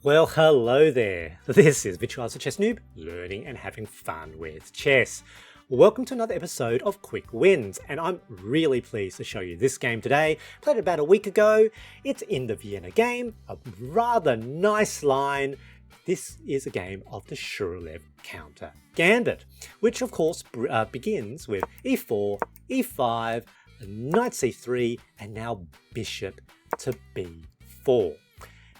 Well, hello there. This is Virtual Chess Noob, learning and having fun with chess. Welcome to another episode of Quick Wins, and I'm really pleased to show you this game today. Played it about a week ago. It's in the Vienna Game, a rather nice line. This is a game of the Zhuravlev Countergambit, which of course begins with e4, e5, knight c3, and now bishop to b4.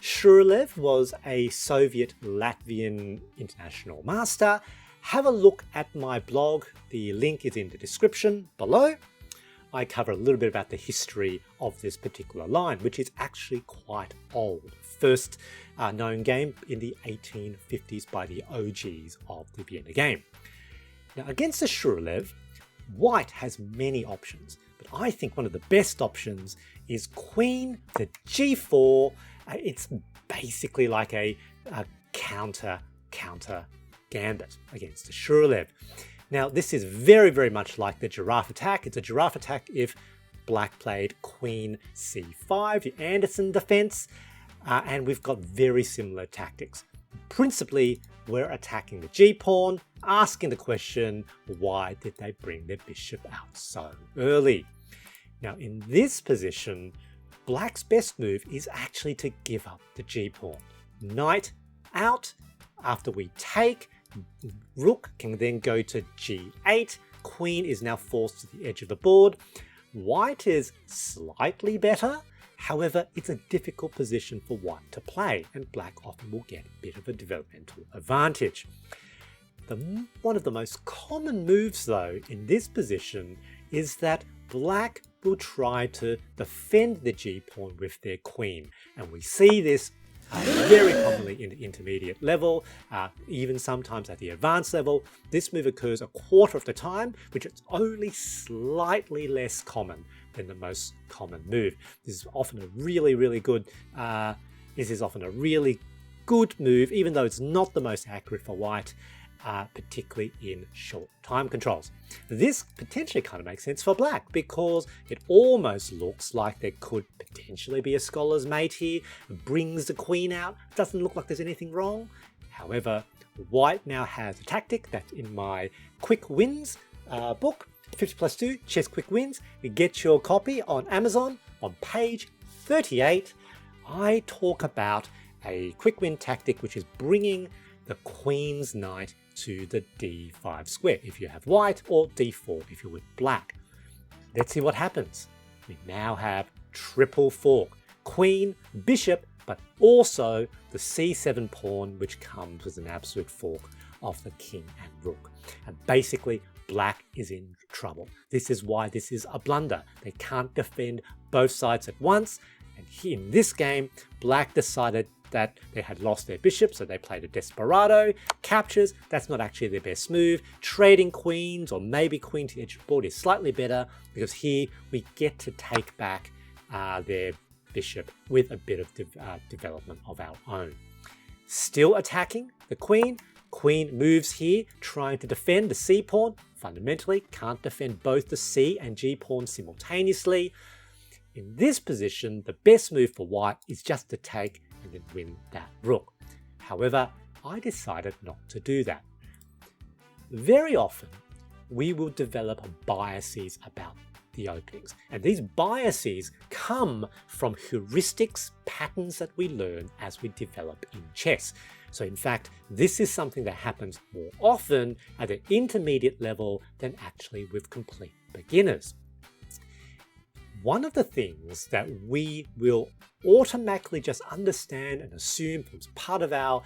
Zhuravlev was a Soviet-Latvian international master. Have a look at my blog. The link is in the description below. I cover a little bit about the history of this particular line, which is actually quite old. First known game in the 1850s by the OGs of the Vienna Game. Now, against the Zhuravlev, white has many options, but I think one of the best options is queen to g4. It's basically like a counter gambit against the Zhuravlev. Now, this is very much like the Giraffe Attack. It's a Giraffe Attack if black played queen c5, the Anderssen Defense, and we've got very similar tactics. Principally, we're attacking the g-pawn, asking the question, why did they bring their bishop out so early? Now, in this position, black's best move is actually to give up the g-pawn. Knight out. After we take, rook can then go to g8. Queen is now forced to the edge of the board. White is slightly better. However, it's a difficult position for white to play, and black often will get a bit of a developmental advantage. One of the most common moves, though, in this position is that black will try to defend the g-pawn with their queen. And we see this very commonly in the intermediate level, even sometimes at the advanced level. This move occurs a quarter of the time, which is only slightly less common than the most common move. This is often a really good move, even though it's not the most accurate for white, particularly in short time controls. This potentially kind of makes sense for black because it almost looks like there could potentially be a scholar's mate here. It brings the queen out. Doesn't look like there's anything wrong. However, white now has a tactic that's in my Quick Wins book, 50+2 Chess Quick Wins. You get your copy on Amazon on page 38. I talk about a quick win tactic which is bringing the queen's knight to the d5 square if you have white, or d4 if you're with black. Let's see what happens. We now have triple fork. Queen, bishop, but also the c7 pawn, which comes with an absolute fork of the king and rook. And basically, black is in trouble. This is why this is a blunder. They can't defend both sides at once. And here in this game, black decided that they had lost their bishop, so they played a desperado. Captures, that's not actually their best move. Trading queens, or maybe queen to the edge of the board, is slightly better because here we get to take back their bishop with a bit of development of our own. Still attacking the queen. Queen moves here, trying to defend the c pawn. Fundamentally, can't defend both the c and g pawns simultaneously. In this position, the best move for white is just to take and then win that rook. However, I decided not to do that. Very often, we will develop biases about the openings, and these biases come from heuristics, patterns that we learn as we develop in chess. So in fact, this is something that happens more often at an intermediate level than actually with complete beginners. One of the things that we will automatically just understand and assume as part of our,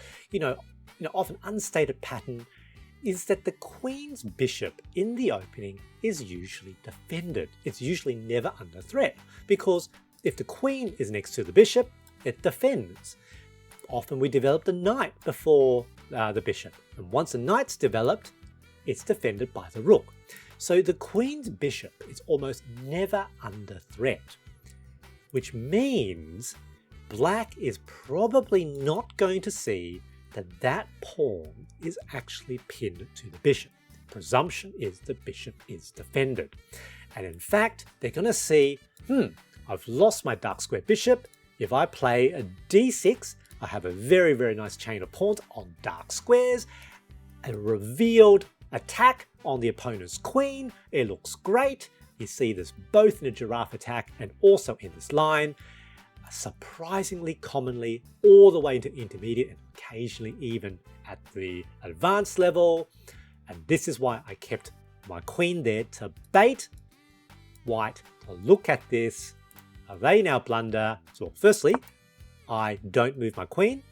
often unstated pattern is that the queen's bishop in the opening is usually defended. It's usually never under threat because if the queen is next to the bishop, it defends. Often we develop the knight before the bishop, and once the knight's developed, it's defended by the rook. So the queen's bishop is almost never under threat, which means black is probably not going to see that that pawn is actually pinned to the bishop. Presumption is the bishop is defended. And in fact, they're going to see, I've lost my dark square bishop. If I play a d6, I have a very, very nice chain of pawns on dark squares, a revealed attack on the opponent's queen. It looks great. You see this both in a giraffe attack and also in this line. Surprisingly commonly all the way into intermediate and occasionally even at the advanced level. And this is why I kept my queen there to bait white to look at this. They now blunder. So firstly, I don't move my queen.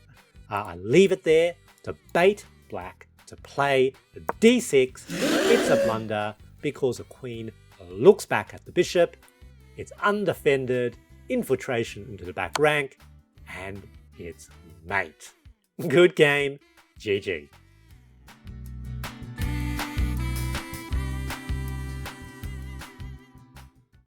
I leave it there to bait black to play the d6. It's a blunder because the queen looks back at the bishop. It's undefended, infiltration into the back rank, and it's mate. Good game, GG.